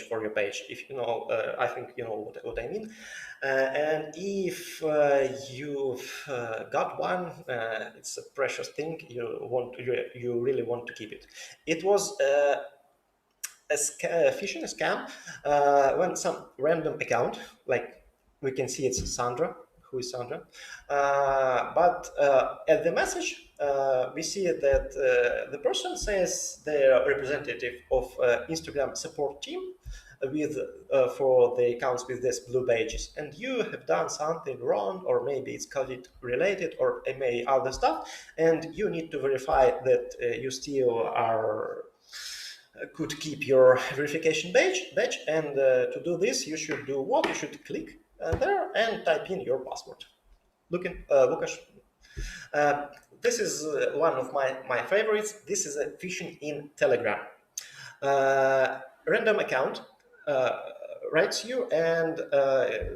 Speaker 4: for your page. If you know, I think you know what I mean. And if you've got one, it's a precious thing. You really want to keep it. It was a phishing scam when some random account, like we can see it's Sandra. Who is Sandra? But at the message, we see that the person says they're representative of Instagram support team with for the accounts with these blue badges, and you have done something wrong, or maybe it's COVID related, or maybe other stuff, and you need to verify that you still are could keep your verification badge, and to do this, you should do what? You should click there and type in your password. Lukasz, this is one of my favorites. This is a phishing in Telegram. Random account writes you and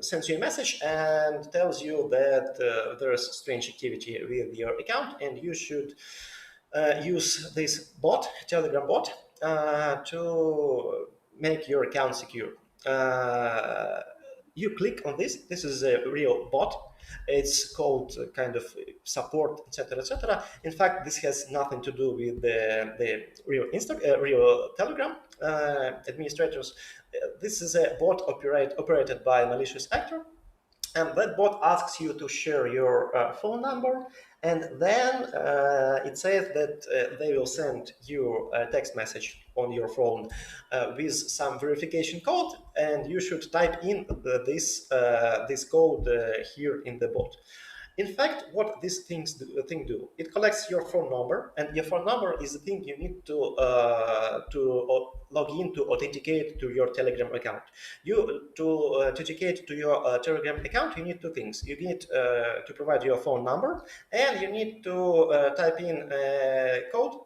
Speaker 4: sends you a message and tells you that there's strange activity with your account, and you should use this bot, Telegram bot, to make your account secure. You click on this. This is a real bot. It's called kind of support, etc., etc. In fact, this has nothing to do with the real real Telegram administrators. This is a bot operated by a malicious actor, and that bot asks you to share your phone number, and then it says that they will send you a text message on your phone with some verification code, and you should type in this code here in the bot. In fact, what this thing do, it collects your phone number, and your phone number is the thing you need to log in to authenticate to your Telegram account. To authenticate to your Telegram account, you need two things. You need to provide your phone number, and you need to type in a code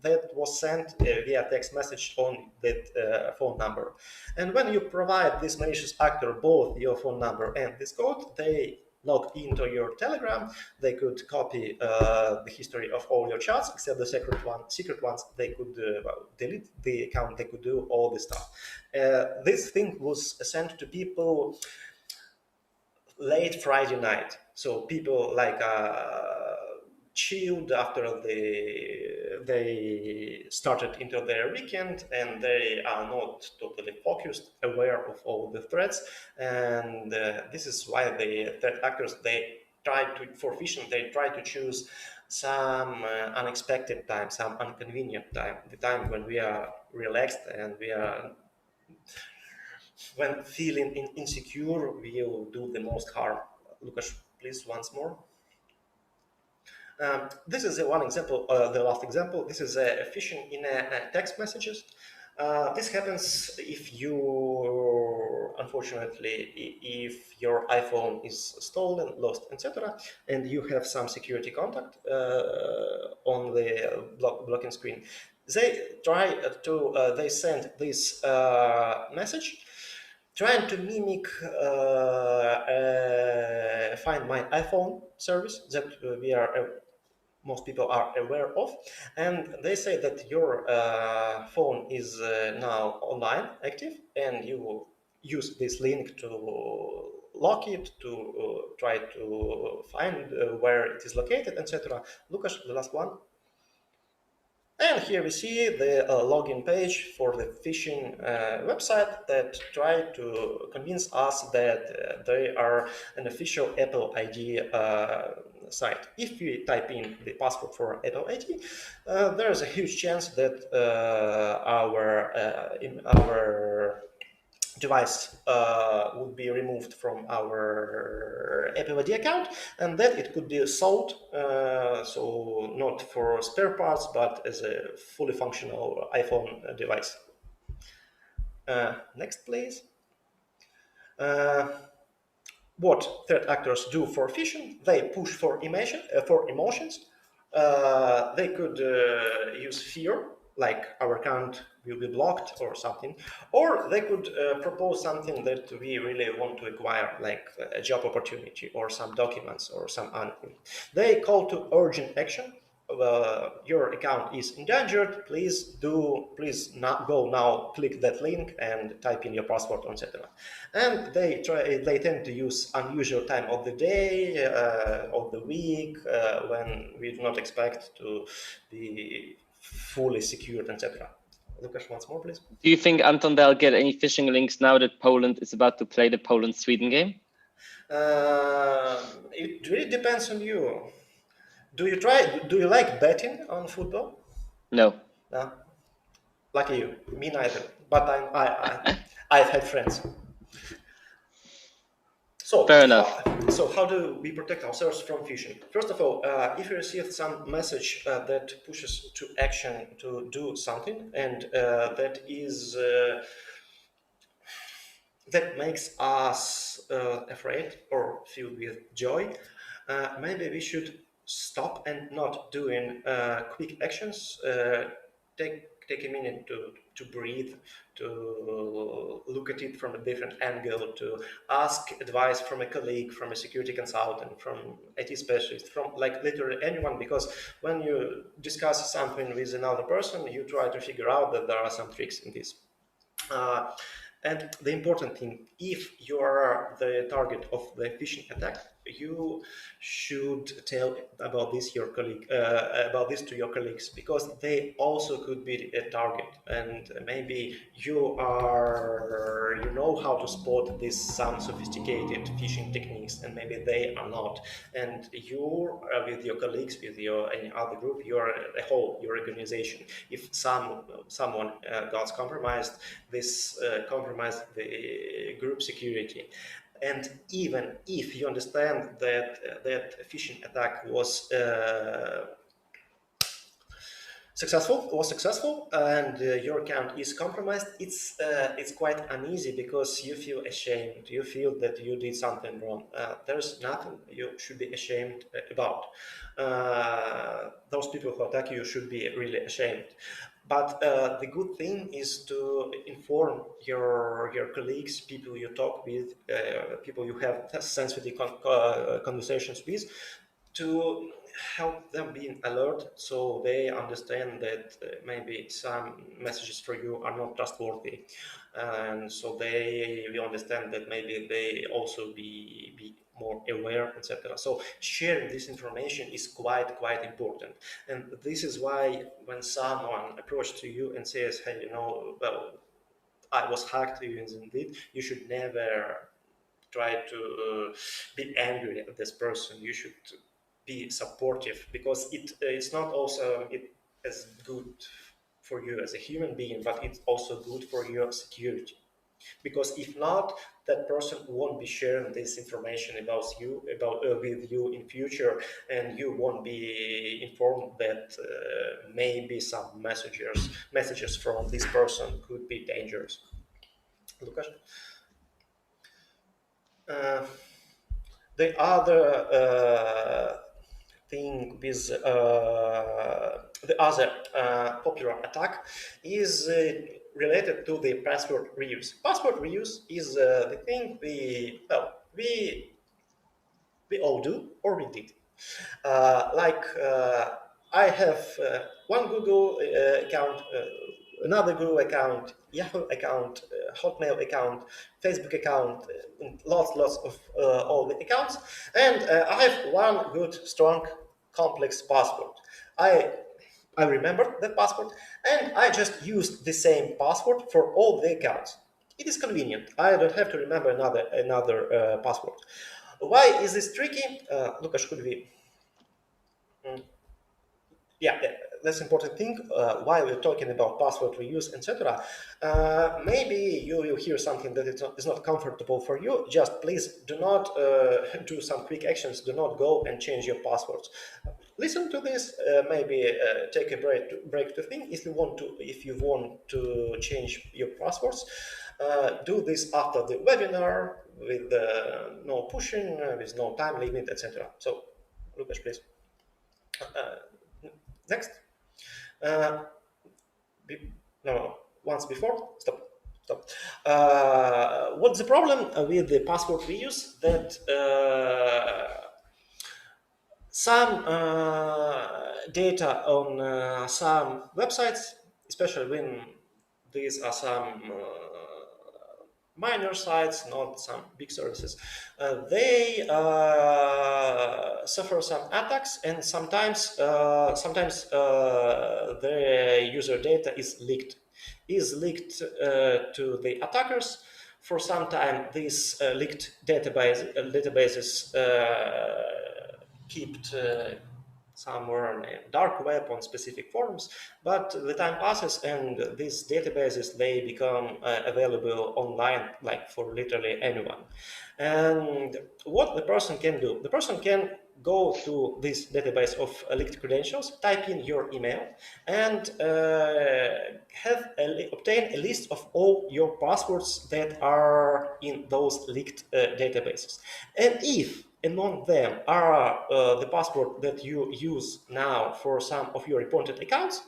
Speaker 4: that was sent via text message on that phone number. And when you provide this malicious actor both your phone number and this code, they log into your Telegram. They could copy the history of all your chats, except the secret ones. They could delete the account. They could do all this stuff. This thing was sent to people late Friday night. So people like chilled after they started into their weekend, and they are not totally focused, aware of all the threats. And this is why the threat actors, they try to choose some unexpected time, some inconvenient time, the time when we are relaxed and when feeling insecure, we will do the most harm. Lukasz, please, once more. This is one example, the last example. This is a phishing in text messages. This happens if you, unfortunately, if your iPhone is stolen, lost, etc., and you have some security contact on the blocking screen. They try to, they send this message trying to mimic Find My iPhone service that we are most people are aware of, and they say that your phone is now online, active, and you will use this link to lock it, to try to find where it is located, etc. Lukasz, the last one. And here we see the login page for the phishing website that try to convince us that they are an official Apple ID site. If we type in the password for Apple ID, there is a huge chance that our device would be removed from our AppleID account, and then it could be sold, so not for spare parts, but as a fully functional iPhone device. Next, please. What threat actors do for phishing? They push for emotions. They could use fear, like our account will be blocked or something, or they could propose something that we really want to acquire, like a job opportunity or some documents or some anything. They call to urgent action. Your account is endangered. Please not go now. Click that link and type in your password, etc. And they tend to use unusual time of the day, of the week, when we do not expect to be fully secured, etc. Lukasz, once more, please.
Speaker 2: Do you think, Anton, they'll get any phishing links now that Poland is about to play the Poland-Sweden game?
Speaker 4: It really depends on you. Do you like betting on football?
Speaker 2: No.
Speaker 4: No. Lucky you. Me neither. But I've had friends. So,
Speaker 2: fair enough.
Speaker 4: So how do we protect ourselves from phishing? First of all, if you receive some message that pushes to action to do something, and that makes us afraid or filled with joy, maybe we should stop and not doing quick actions. Take a minute to breathe, to look at it from a different angle, to ask advice from a colleague, from a security consultant, from IT specialist, from like literally anyone, because when you discuss something with another person, you try to figure out that there are some tricks in this. And the important thing, if you are the target of the phishing attack, you should tell about this to your colleagues, because they also could be a target, and maybe you know how to spot some sophisticated phishing techniques, and maybe they are not. And you, with your colleagues, with any other group, you are a whole, your organization. If someone got compromised, this compromised the group security. And even if you understand that that phishing attack was successful, and your account is compromised, it's quite uneasy, because you feel ashamed. You feel that you did something wrong. There's nothing you should be ashamed about. Those people who attack you should be really ashamed. But the good thing is to inform your colleagues, people you talk with, people you have sensitive conversations with, to help them being alert, so they understand that maybe some messages for you are not trustworthy, and so they will understand that maybe they also be more aware, etc. So sharing this information is quite important, and this is why when someone approaches to you and says, hey, well, I was hacked, you should never try to be angry at this person. You should be supportive, because it's not also as good for you as a human being, but it's also good for your security. Because if not, that person won't be sharing this information with you in future, and you won't be informed that maybe some messages from this person could be dangerous. Lukasz? The other thing with the other popular attack is related to the password reuse. Password reuse is the thing we all do, or we did. I have one Google account, another Google account, Yahoo account, Hotmail account, Facebook account, and lots of all the accounts, and I have one good, strong, complex password. I remember that password, and I just used the same password for all the accounts. It is convenient. I don't have to remember another password. Why is this tricky? Lukasz, could we? Yeah, that's important thing while we're talking about password reuse, etc. Maybe you will hear something that is not comfortable for you. Just please do not do some quick actions. Do not go and change your passwords. Listen to this. Maybe take a break to think. If you want to change your passwords, do this after the webinar with no pushing, with no time limit, etc. So, Lukasz, please. Next. No, once before. Stop. What's the problem with the password reuse? That some data on some websites, especially when these are some minor sites, not some big services, they suffer some attacks, and sometimes the user data is leaked to the attackers. For some time, these leaked databases kept somewhere in the dark web on specific forums, but the time passes and these databases, they become available online, like for literally anyone. And what the person can do, the person can go to this database of leaked credentials, type in your email, and obtain a list of all your passwords that are in those leaked databases. And if among them are the password that you use now for some of your important accounts,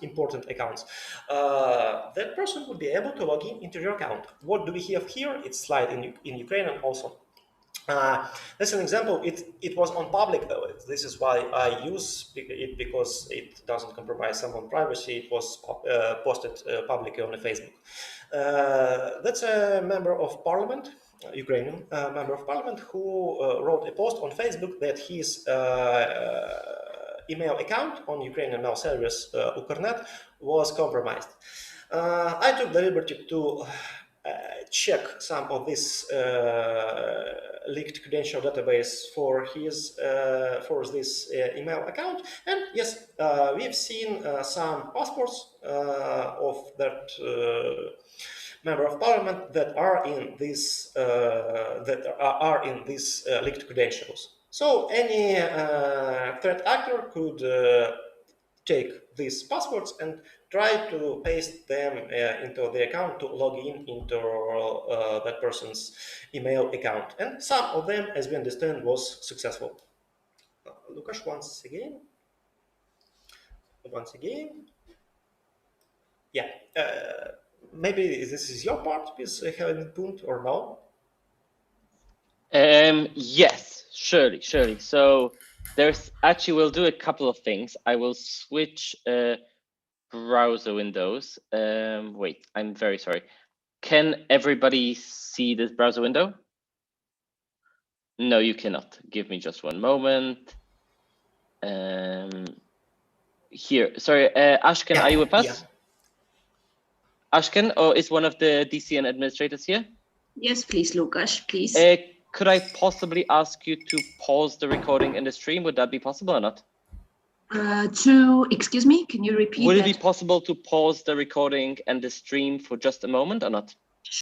Speaker 4: that person would be able to log into your account. What do we have here? It's slide in Ukrainian also. That's an example. It was on public though. This is why I use it, because it doesn't compromise someone's privacy. It was posted publicly on Facebook. That's a member of parliament, Ukrainian member of parliament, who wrote a post on Facebook that his email account on Ukrainian mail service Ukrnet was compromised. I took the liberty to check some of this leaked credential database for his this email account, and yes, we've seen some passwords of that member of parliament that are in this leaked credentials. So any threat actor could take these passwords and try to paste them into the account to log into that person's email account. And some of them, as we understand, was successful. Lukasz, once again. Yeah. Maybe this is your part with having point or no?
Speaker 2: Yes, surely. So there's actually, we'll do a couple of things. I will switch browser windows. Wait, I'm very sorry. Can everybody see this browser window? No, you cannot. Give me just one moment. Here, sorry, Ashken, are you with us?
Speaker 4: Yeah.
Speaker 2: Ashken, or is one of the DCN administrators here?
Speaker 3: Yes, please, Lukasz, please.
Speaker 2: Could I possibly ask you to pause the recording in the stream? Would that be possible or not?
Speaker 3: Excuse me, can you repeat
Speaker 2: Would
Speaker 3: that?
Speaker 2: it be possible to pause the recording and the stream for just a moment or not?